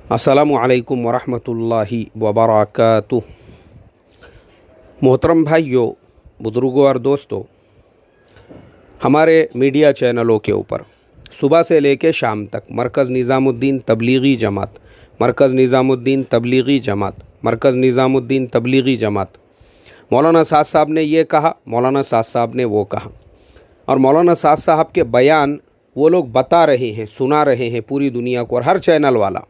अस्सलामु अलैकुम वरहमतुल्लाहि वबरकातुह। मोहतरम भाइयों, बुज़ुर्गों और दोस्तों, हमारे मीडिया चैनलों के ऊपर सुबह से लेकर शाम तक मरकज़ निज़ामुद्दीन तबलीगी जमात, मरकज़ निज़ामुद्दीन तबलीगी जमात, मरकज़ निज़ामुद्दीन तबलीगी जमात, मौलाना साद साहब ने ये कहा, मौलाना साद साहब ने वो कहा, और मौलाना साद साहब के बयान वो लोग बता रहे हैं, सुना रहे हैं पूरी दुनिया को। और हर चैनल वाला,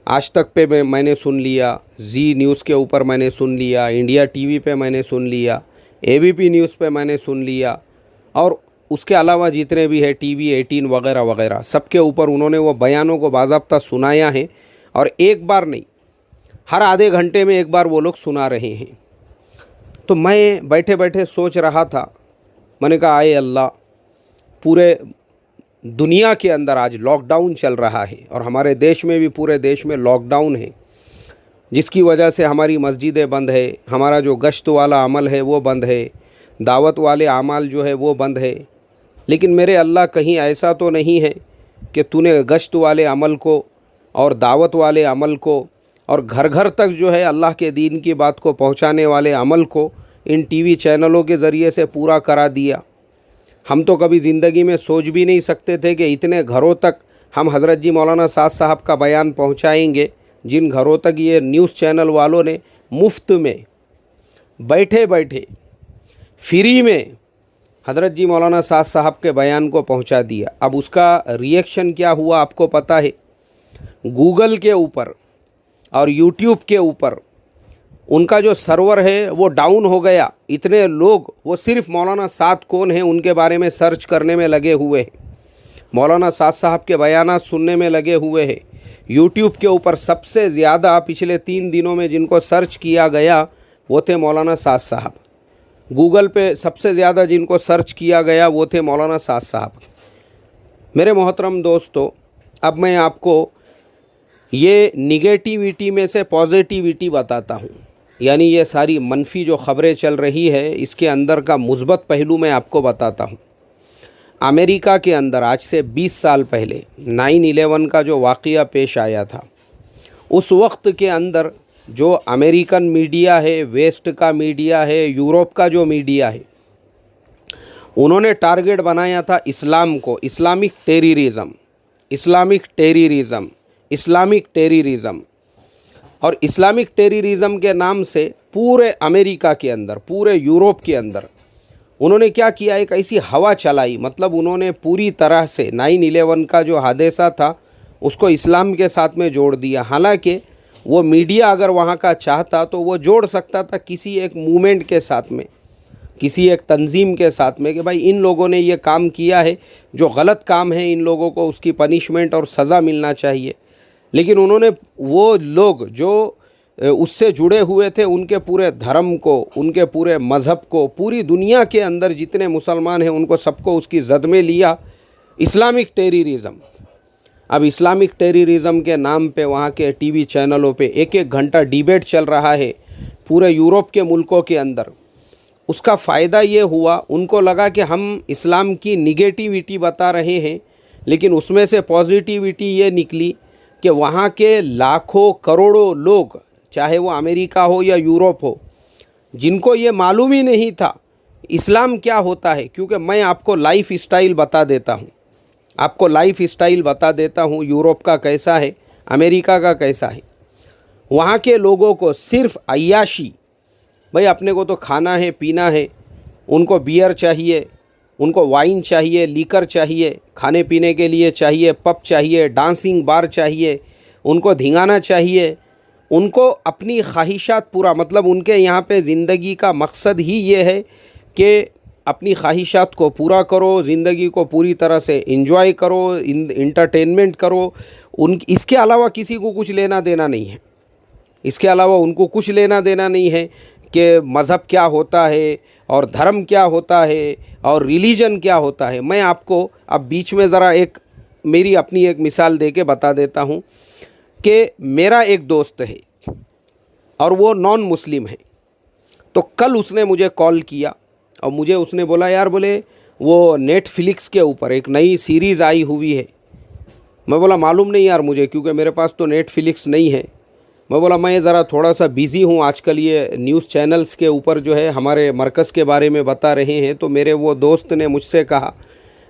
आज तक पे मैंने सुन लिया, जी न्यूज़ के ऊपर मैंने सुन लिया, इंडिया टीवी पे मैंने सुन लिया, एबीपी न्यूज़ पे मैंने सुन लिया, और उसके अलावा जितने भी है टीवी 18 वगैरह वगैरह, सबके ऊपर उन्होंने वो बयानों को बाज़ाब्ता सुनाया है। और एक बार नहीं, हर आधे घंटे में एक बार वो लोग सुना रहे हैं। तो मैं बैठे बैठे सोच रहा था, मैंने कहा आए अल्लाह, पूरे दुनिया के अंदर आज लॉकडाउन चल रहा है और हमारे देश में भी, पूरे देश में लॉकडाउन है, जिसकी वजह से हमारी मस्जिदें बंद है, हमारा जो गश्त वाला अमल है वो बंद है, दावत वाले अमाल जो है वो बंद है। लेकिन मेरे अल्लाह, कहीं ऐसा तो नहीं है कि तूने गश्त वाले अमल को और दावत वाले अमल को और घर घर तक जो है अल्लाह के दीन की बात को पहुँचाने वाले अमल को इन टीवी चैनलों के ज़रिए से पूरा करा दिया। हम तो कभी ज़िंदगी में सोच भी नहीं सकते थे कि इतने घरों तक हम हज़रत जी मौलाना साद साहब का बयान पहुंचाएंगे, जिन घरों तक ये न्यूज़ चैनल वालों ने मुफ्त में बैठे बैठे फ्री में हज़रत जी मौलाना साद साहब के बयान को पहुंचा दिया। अब उसका रिएक्शन क्या हुआ आपको पता है। गूगल के ऊपर और यूट्यूब के ऊपर उनका जो सर्वर है वो डाउन हो गया। इतने लोग वो सिर्फ मौलाना साद कौन है उनके बारे में सर्च करने में लगे हुए हैं, मौलाना साद साहब के बयानात सुनने में लगे हुए हैं। यूट्यूब के ऊपर सबसे ज़्यादा पिछले 3 दिनों में जिनको सर्च किया गया वो थे मौलाना साद साहब। गूगल पे सबसे ज़्यादा जिनको सर्च किया गया वो थे मौलाना साद साहब। मेरे मोहतरम दोस्तों, अब मैं आपको ये निगेटिविटी में से पॉजिटिविटी बताता हूँ, यानी ये सारी मनफी जो ख़बरें चल रही है इसके अंदर का मुस्बत पहलू मैं आपको बताता हूँ। अमेरिका के अंदर आज से 20 साल पहले 9/11 का जो वाक़या पेश आया था, उस वक्त के अंदर जो अमेरिकन मीडिया है, वेस्ट का मीडिया है, यूरोप का जो मीडिया है, उन्होंने टारगेट बनाया था इस्लाम को, Islamic terrorism, Islamic terrorism, Islamic terrorism. और इस्लामिक टेररिज़म के नाम से पूरे अमेरिका के अंदर, पूरे यूरोप के अंदर उन्होंने क्या किया, एक ऐसी हवा चलाई, मतलब उन्होंने पूरी तरह से 9/11 का जो हादसा था उसको इस्लाम के साथ में जोड़ दिया। हालांकि वो मीडिया अगर वहाँ का चाहता तो वो जोड़ सकता था किसी एक मूवमेंट के साथ में, किसी एक तंजीम के साथ में, कि भाई इन लोगों ने ये काम किया है, जो गलत काम है इन लोगों को उसकी पनिशमेंट और सज़ा मिलना चाहिए। लेकिन उन्होंने वो लोग जो उससे जुड़े हुए थे, उनके पूरे धर्म को, उनके पूरे मज़हब को, पूरी दुनिया के अंदर जितने मुसलमान हैं उनको सबको उसकी जद में लिया, इस्लामिक टेररिज़म। अब इस्लामिक टेररिज़म के नाम पे वहाँ के टीवी चैनलों पे 1-1 घंटा डिबेट चल रहा है पूरे यूरोप के मुल्कों के अंदर। उसका फ़ायदा ये हुआ, उनको लगा कि हम इस्लाम की निगेटिविटी बता रहे हैं, लेकिन उसमें से पॉजिटिविटी ये निकली कि वहाँ के लाखों करोड़ों लोग, चाहे वो अमेरिका हो या यूरोप हो, जिनको ये मालूम ही नहीं था इस्लाम क्या होता है। क्योंकि मैं आपको लाइफ स्टाइल बता देता हूँ, आपको लाइफ स्टाइल बता देता हूँ, यूरोप का कैसा है, अमेरिका का कैसा है। वहाँ के लोगों को सिर्फ अय्याशी, भाई अपने को तो खाना है, पीना है, उनको बियर चाहिए, उनको वाइन चाहिए, लीकर चाहिए, खाने पीने के लिए चाहिए, पब चाहिए, डांसिंग बार चाहिए, उनको धिंगाना चाहिए, उनको अपनी ख्वाहिशात पूरा, मतलब उनके यहाँ पे ज़िंदगी का मकसद ही ये है कि अपनी ख्वाहिशात को पूरा करो, ज़िंदगी को पूरी तरह से एंजॉय करो, इंटरटेनमेंट करो। इसके अलावा किसी को कुछ लेना देना नहीं है, इसके अलावा उनको कुछ लेना देना नहीं है कि मज़हब क्या होता है और धर्म क्या होता है और रिलीजन क्या होता है। मैं आपको अब बीच में ज़रा एक मेरी अपनी एक मिसाल दे के बता देता हूँ कि मेरा एक दोस्त है और वो नॉन मुस्लिम है। तो कल उसने मुझे कॉल किया और मुझे उसने बोला, यार बोले वो नेटफ्लिक्स के ऊपर एक नई सीरीज़ आई हुई है मैं बोला मालूम नहीं यार मुझे, क्योंकि मेरे पास तो नेटफ्लिक्स नहीं है। मैं बोला मैं ज़रा थोड़ा सा बिज़ी हूँ आजकल, ये न्यूज़ चैनल्स के ऊपर जो है हमारे मरकज़ के बारे में बता रहे हैं। तो मेरे वो दोस्त ने मुझसे कहा,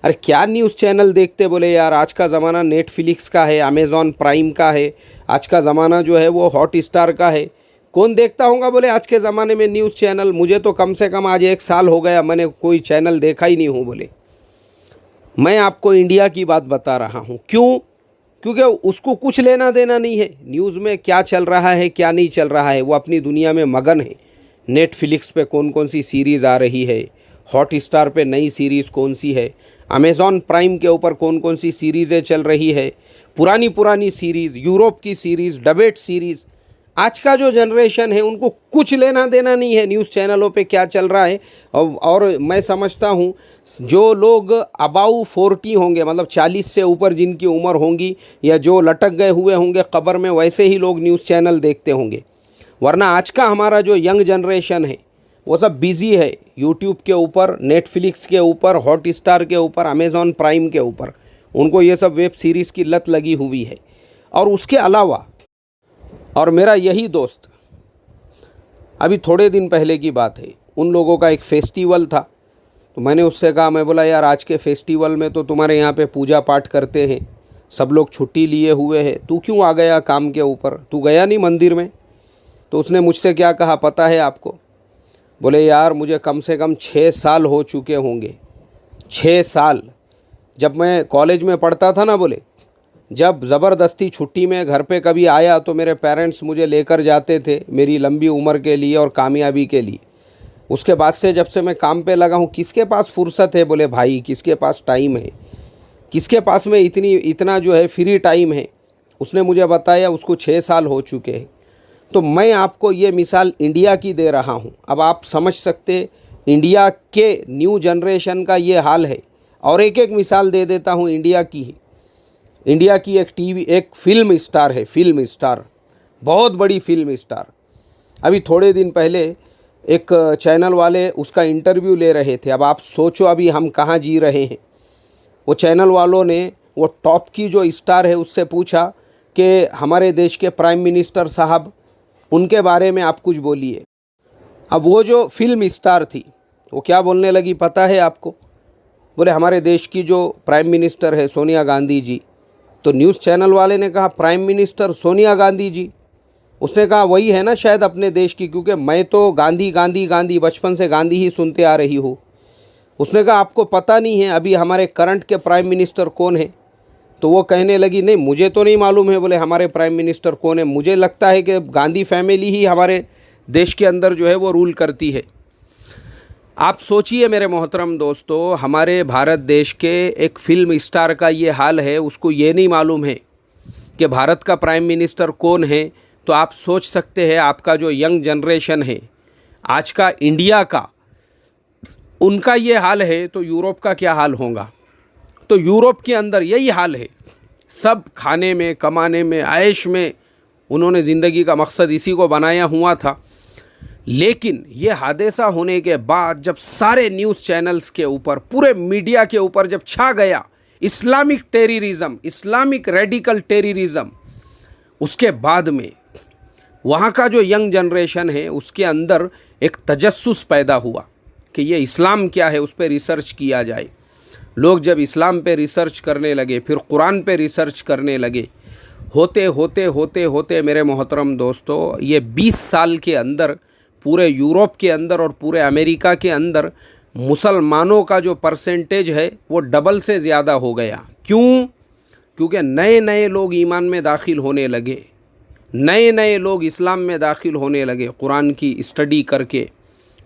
अरे क्या न्यूज़ चैनल देखते? बोले यार आज का ज़माना नेटफ्लिक्स का है, अमेज़ॉन प्राइम का है, आज का ज़माना जो है वो हॉट स्टार का है, कौन देखता होगा बोले आज के ज़माने में न्यूज़ चैनल? मुझे तो कम से कम आज 1 साल हो गया, मैंने कोई चैनल देखा ही नहीं हूँ। बोले मैं आपको इंडिया की बात बता रहा हूँ। क्यों? क्योंकि उसको कुछ लेना देना नहीं है न्यूज़ में क्या चल रहा है क्या नहीं चल रहा है, वो अपनी दुनिया में मगन है। नेटफ्लिक्स पे कौन कौन सी सीरीज़ आ रही है, हॉट स्टार पे नई सीरीज़ कौन सी है, अमेज़ॉन प्राइम के ऊपर कौन कौन सी सीरीज़ें चल रही है, पुरानी पुरानी सीरीज़, यूरोप की सीरीज़, डिबेट सीरीज़। आज का जो जनरेशन है उनको कुछ लेना देना नहीं है न्यूज़ चैनलों पे क्या चल रहा है। और मैं समझता हूँ जो लोग अबाउ 40 होंगे, मतलब 40 से ऊपर जिनकी उम्र होंगी, या जो लटक गए हुए होंगे कब्र में, वैसे ही लोग न्यूज़ चैनल देखते होंगे। वरना आज का हमारा जो यंग जनरेशन है वो सब बिज़ी है यूट्यूब के ऊपर, नेटफ्लिक्स के ऊपर, हॉट स्टार के ऊपर, अमेज़ॉन प्राइम के ऊपर। उनको ये सब वेब सीरीज़ की लत लगी हुई है। और उसके अलावा, और मेरा यही दोस्त, अभी थोड़े दिन पहले की बात है, उन लोगों का एक फेस्टिवल था। तो मैंने उससे कहा, मैं बोला यार आज के फेस्टिवल में तो तुम्हारे यहाँ पे पूजा पाठ करते हैं, सब लोग छुट्टी लिए हुए हैं, तू क्यों आ गया काम के ऊपर? तू गया नहीं मंदिर में? तो उसने मुझसे क्या कहा पता है आपको? बोले यार मुझे कम से कम 6 साल हो चुके होंगे। 6 साल। जब मैं कॉलेज में पढ़ता था ना, बोले जब ज़बरदस्ती छुट्टी में घर पे कभी आया तो मेरे पेरेंट्स मुझे लेकर जाते थे मेरी लंबी उम्र के लिए और कामयाबी के लिए। उसके बाद से जब से मैं काम पे लगा हूँ, किसके पास फुर्सत है? बोले भाई किसके पास टाइम है, किसके पास में इतना जो है फ्री टाइम है? उसने मुझे बताया उसको 6 साल हो चुके हैं। तो मैं आपको ये मिसाल इंडिया की दे रहा हूँ। अब आप समझ सकते इंडिया के न्यू जनरेशन का ये हाल है। और एक एक मिसाल दे देता हूँ इंडिया की ही। इंडिया की एक फिल्म स्टार है, फिल्म स्टार, बहुत बड़ी फिल्म स्टार। अभी थोड़े दिन पहले एक चैनल वाले उसका इंटरव्यू ले रहे थे। अब आप सोचो अभी हम कहाँ जी रहे हैं। वो चैनल वालों ने वो टॉप की जो स्टार है उससे पूछा कि हमारे देश के प्राइम मिनिस्टर साहब, उनके बारे में आप कुछ बोलिए। अब वो जो फिल्म स्टार थी वो क्या बोलने लगी पता है आपको? बोले हमारे देश की जो प्राइम मिनिस्टर है सोनिया गांधी जी। तो न्यूज़ चैनल वाले ने कहा प्राइम मिनिस्टर सोनिया गांधी जी? उसने कहा वही है ना शायद अपने देश की, क्योंकि मैं तो गांधी गांधी गांधी बचपन से गांधी ही सुनते आ रही हूँ। उसने कहा आपको पता नहीं है अभी हमारे करंट के प्राइम मिनिस्टर कौन है? तो वो कहने लगी नहीं मुझे तो नहीं मालूम है। बोले हमारे प्राइम मिनिस्टर कौन है? मुझे लगता है कि गांधी फैमिली ही हमारे देश के अंदर जो है वो रूल करती है। आप सोचिए मेरे मोहतरम दोस्तों, हमारे भारत देश के एक फिल्म स्टार का ये हाल है, उसको ये नहीं मालूम है कि भारत का प्राइम मिनिस्टर कौन है। तो आप सोच सकते हैं आपका जो यंग जनरेशन है आज का इंडिया का, उनका ये हाल है तो यूरोप का क्या हाल होगा? तो यूरोप के अंदर यही हाल है। सब खाने में, कमाने में, ऐश में, उन्होंने ज़िंदगी का मकसद इसी को बनाया हुआ था। लेकिन ये हादसा होने के बाद जब सारे न्यूज़ चैनल्स के ऊपर, पूरे मीडिया के ऊपर जब छा गया Islamic terrorism, Islamic radical terrorism, उसके बाद में वहाँ का जो यंग जनरेशन है उसके अंदर एक तजस्सुस पैदा हुआ कि ये इस्लाम क्या है, उस पर रिसर्च किया जाए। लोग जब इस्लाम पे रिसर्च करने लगे, फिर कुरान पे रिसर्च करने लगे, होते होते होते होते मेरे मोहतरम दोस्तों, ये 20 साल के अंदर पूरे यूरोप के अंदर और पूरे अमेरिका के अंदर मुसलमानों का जो परसेंटेज है वो डबल से ज़्यादा हो गया। क्यों? क्योंकि नए नए लोग ईमान में दाखिल होने लगे, नए नए लोग इस्लाम में दाखिल होने लगे। कुरान की स्टडी करके,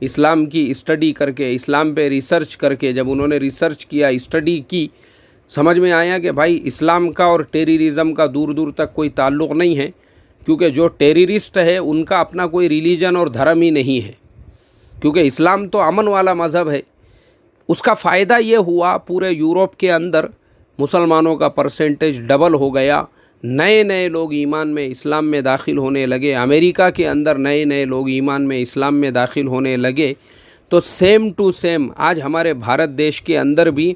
इस्लाम की स्टडी करके, इस्लाम पे रिसर्च करके, जब उन्होंने रिसर्च किया, स्टडी की, समझ में आया कि भाई इस्लाम का और टेररिज्म का दूर दूर तक कोई ताल्लुक़ नहीं है। क्योंकि जो टेररिस्ट है उनका अपना कोई रिलीजन और धर्म ही नहीं है, क्योंकि इस्लाम तो अमन वाला मज़हब है। उसका फ़ायदा ये हुआ पूरे यूरोप के अंदर मुसलमानों का परसेंटेज डबल हो गया, नए नए लोग ईमान में, इस्लाम में दाखिल होने लगे। अमेरिका के अंदर नए नए लोग ईमान में, इस्लाम में दाखिल होने लगे। तो सेम टू सेम आज हमारे भारत देश के अंदर भी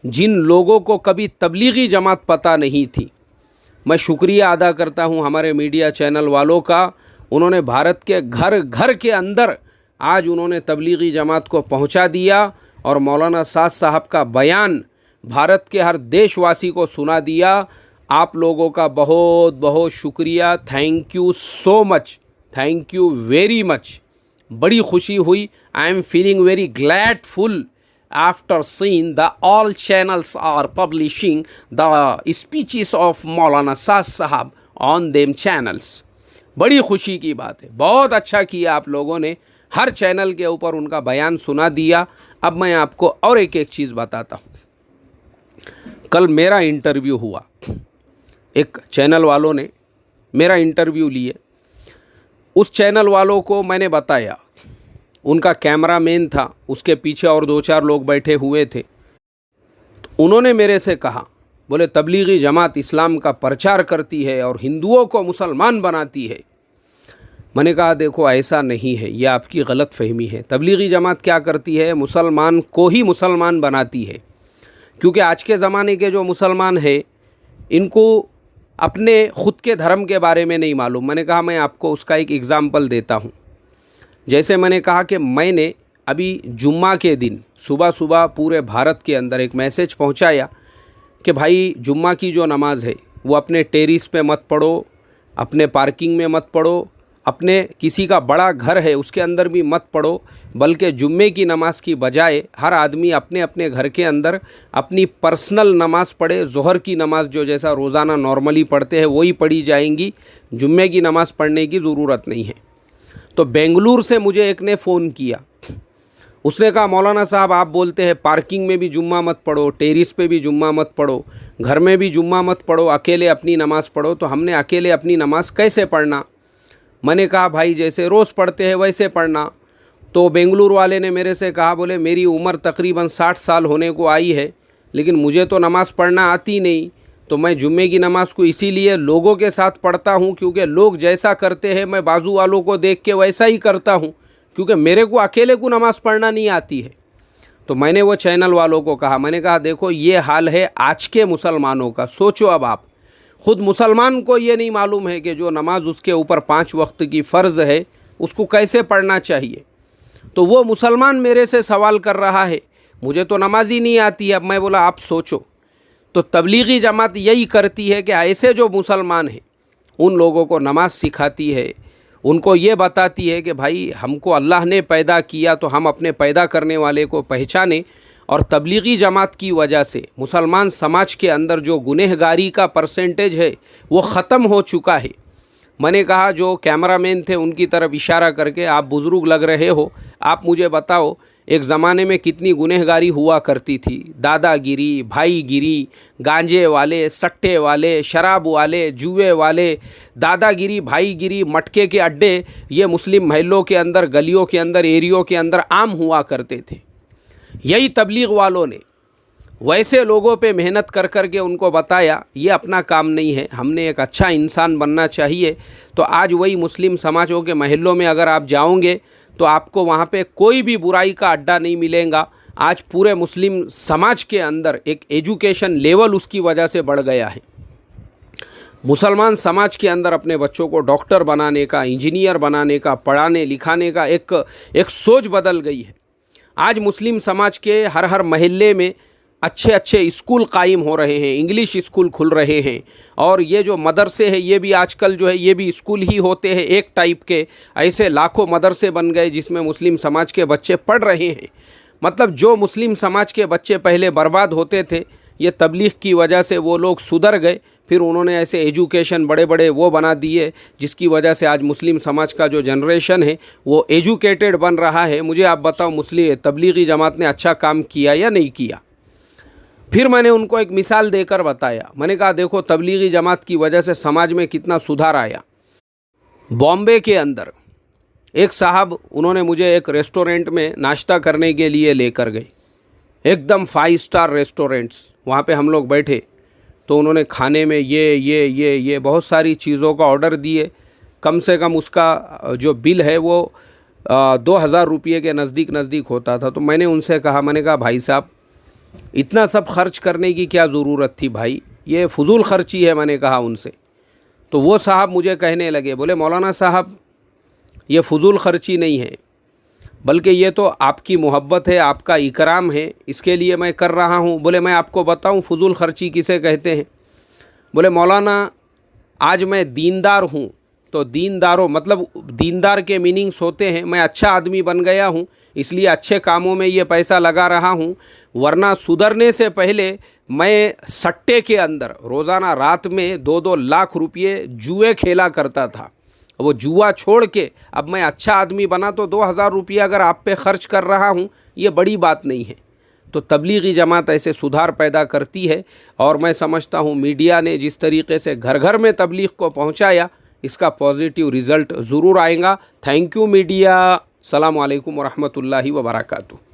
जिन लोगों को कभी तबलीगी जमात पता नहीं थी, मैं शुक्रिया अदा करता हूं हमारे मीडिया चैनल वालों का। उन्होंने भारत के घर घर के अंदर आज उन्होंने तबलीगी जमात को पहुंचा दिया और मौलाना साद साहब का बयान भारत के हर देशवासी को सुना दिया। आप लोगों का बहुत बहुत शुक्रिया। Thank you so much, thank you very much. बड़ी खुशी हुई। I am feeling very gladful after seeing the all channels are publishing the speeches of Maulana Saad Sahab on them channels। बड़ी खुशी की बात है, बहुत अच्छा किया आप लोगों ने, हर चैनल के ऊपर उनका बयान सुना दिया। अब मैं आपको और एक एक चीज़ बताता हूँ। कल मेरा इंटरव्यू हुआ, एक चैनल वालों ने मेरा इंटरव्यू लिए। उस चैनल वालों को मैंने बताया, उनका कैमरामैन था, उसके पीछे और 2-4 लोग बैठे हुए थे। तो उन्होंने मेरे से कहा, बोले तबलीगी जमात इस्लाम का प्रचार करती है और हिंदुओं को मुसलमान बनाती है। मैंने कहा देखो ऐसा नहीं है, यह आपकी गलत फहमी है। तबलीगी जमात क्या करती है, मुसलमान को ही मुसलमान बनाती है। क्योंकि आज के ज़माने के जो मुसलमान हैं इनको अपने ख़ुद के धर्म के बारे में नहीं मालूम। मैंने कहा मैं आपको उसका एक एग्ज़ाम्पल देता हूँ। जैसे मैंने कहा कि मैंने अभी जुम्मा के दिन सुबह सुबह पूरे भारत के अंदर एक मैसेज पहुंचाया कि भाई जुम्मा की जो नमाज़ है वो अपने टेरिस पे मत पढ़ो, अपने पार्किंग में मत पढ़ो, अपने किसी का बड़ा घर है उसके अंदर भी मत पढ़ो, बल्कि जुम्मे की नमाज़ की बजाय हर आदमी अपने अपने घर के अंदर अपनी पर्सनल नमाज़ पढ़े। ज़ोहर की नमाज़ जो जैसा रोज़ाना नॉर्मली पढ़ते हैं वही पढ़ी जाएंगी, जुम्मे की नमाज़ पढ़ने की ज़रूरत नहीं है। तो बेंगलुरु से मुझे एक ने फ़ोन किया, उसने कहा मौलाना साहब आप बोलते हैं पार्किंग में भी जुम्मा मत पढ़ो, टेरिस पे भी जुम्मा मत पढ़ो, घर में भी जुम्मा मत पढ़ो, अकेले अपनी नमाज़ पढ़ो। तो हमने अकेले अपनी नमाज़ कैसे पढ़ना? मैंने कहा भाई जैसे रोज़ पढ़ते हैं वैसे पढ़ना। तो बेंगलुरु वाले ने मेरे से कहा, बोले मेरी उम्र तकरीबन 60 साल होने को आई है, लेकिन मुझे तो नमाज़ पढ़ना आती नहीं। तो मैं जुम्मे की नमाज़ को इसीलिए लोगों के साथ पढ़ता हूँ क्योंकि लोग जैसा करते हैं मैं बाजू वालों को देख के वैसा ही करता हूँ, क्योंकि मेरे को अकेले को नमाज़ पढ़ना नहीं आती है। तो मैंने वो चैनल वालों को कहा, मैंने कहा देखो ये हाल है आज के मुसलमानों का। सोचो अब आप, ख़ुद मुसलमान को ये नहीं मालूम है कि जो नमाज उसके ऊपर 5 वक्त की फ़र्ज़ है उसको कैसे पढ़ना चाहिए। तो वो मुसलमान मेरे से सवाल कर रहा है, मुझे तो नमाज ही नहीं आती है। अब मैं बोला आप सोचो। तो तबलीगी जमात यही करती है कि ऐसे जो मुसलमान हैं उन लोगों को नमाज सिखाती है, उनको ये बताती है कि भाई हमको अल्लाह ने पैदा किया तो हम अपने पैदा करने वाले को पहचाने। और तबलीगी जमात की वजह से मुसलमान समाज के अंदर जो गुनहगारी का परसेंटेज है वो ख़त्म हो चुका है। मैंने कहा जो कैमरामैन थे उनकी तरफ इशारा करके, आप बुज़ुर्ग लग रहे हो, आप मुझे बताओ एक ज़माने में कितनी गुनहगारी हुआ करती थी। दादागिरी, भाईगिरी, गांजे वाले, सट्टे वाले, शराब वाले, जुए वाले, दादागिरी, भाईगिरी, मटके के अड्डे ये मुस्लिम महलों के अंदर, गलियों के अंदर, एरियो के अंदर आम हुआ करते थे। यही तबलीग वालों ने वैसे लोगों पे मेहनत कर कर के उनको बताया ये अपना काम नहीं है, हमने एक अच्छा इंसान बनना चाहिए। तो आज वही मुस्लिम समाजों के महलों में अगर आप जाओगे तो आपको वहाँ पे कोई भी बुराई का अड्डा नहीं मिलेगा। आज पूरे मुस्लिम समाज के अंदर एक एजुकेशन लेवल उसकी वजह से बढ़ गया है। मुसलमान समाज के अंदर अपने बच्चों को डॉक्टर बनाने का, इंजीनियर बनाने का, पढ़ाने लिखाने का एक सोच बदल गई है। आज मुस्लिम समाज के हर महल्ले में अच्छे अच्छे स्कूल कायम हो रहे हैं, इंग्लिश स्कूल खुल रहे हैं। और ये जो मदरसे हैं ये भी आजकल जो है ये भी स्कूल ही होते हैं एक टाइप के। ऐसे लाखों मदरसे बन गए जिसमें मुस्लिम समाज के बच्चे पढ़ रहे हैं। मतलब जो मुस्लिम समाज के बच्चे पहले बर्बाद होते थे, ये तबलीग की वजह से वो लोग सुधर गए। फिर उन्होंने ऐसे एजुकेशन बड़े बड़े वो बना दिए जिसकी वजह से आज मुस्लिम समाज का जो जनरेशन है वो एजुकेटेड बन रहा है। मुझे आप बताओ मुस्लिम तबलीगी जमात ने अच्छा काम किया या नहीं किया? फिर मैंने उनको एक मिसाल देकर बताया। मैंने कहा देखो तबलीगी जमात की वजह से समाज में कितना सुधार आया। बॉम्बे के अंदर एक साहब, उन्होंने मुझे एक रेस्टोरेंट में नाश्ता करने के लिए लेकर गए, एकदम 5 स्टार रेस्टोरेंट्स। वहाँ पे हम लोग बैठे तो उन्होंने खाने में ये बहुत सारी चीज़ों का ऑर्डर दिए। कम से कम उसका जो बिल है वो 2000 रुपये के नज़दीक होता था। तो मैंने उनसे कहा, मैंने कहा भाई साहब इतना सब खर्च करने की क्या ज़रूरत थी भाई? ये फजूल खर्ची है, मैंने कहा उनसे। तो वो साहब मुझे कहने लगे, बोले मौलाना साहब ये फजूल खर्ची नहीं है, बल्कि ये तो आपकी मोहब्बत है, आपका इकराम है, इसके लिए मैं कर रहा हूँ। बोले मैं आपको बताऊँ फजूल खर्ची किसे कहते हैं? बोले मौलाना आज मैं दीनदार हूँ, तो दीनदारों मतलब दीनदार के मीनिंग्स होते हैं मैं अच्छा आदमी बन गया हूँ, इसलिए अच्छे कामों में ये पैसा लगा रहा हूँ, वरना सुधरने से पहले मैं सट्टे के अंदर रोज़ाना रात में 2-2 लाख रुपये जुए खेला करता था। वो जुआ छोड़ के अब मैं अच्छा आदमी बना, तो 2000 रुपये अगर आप पे खर्च कर रहा हूँ ये बड़ी बात नहीं है। तो तबलीगी जमात ऐसे सुधार पैदा करती है, और मैं समझता हूँ मीडिया ने जिस तरीके से घर घर में तबलीग को पहुँचाया, इसका पॉजिटिव रिज़ल्ट ज़रूर आएगा। Thank you media. अस्सलामु अलैकुम वरहमतुल्लाहि वबरकातुहू।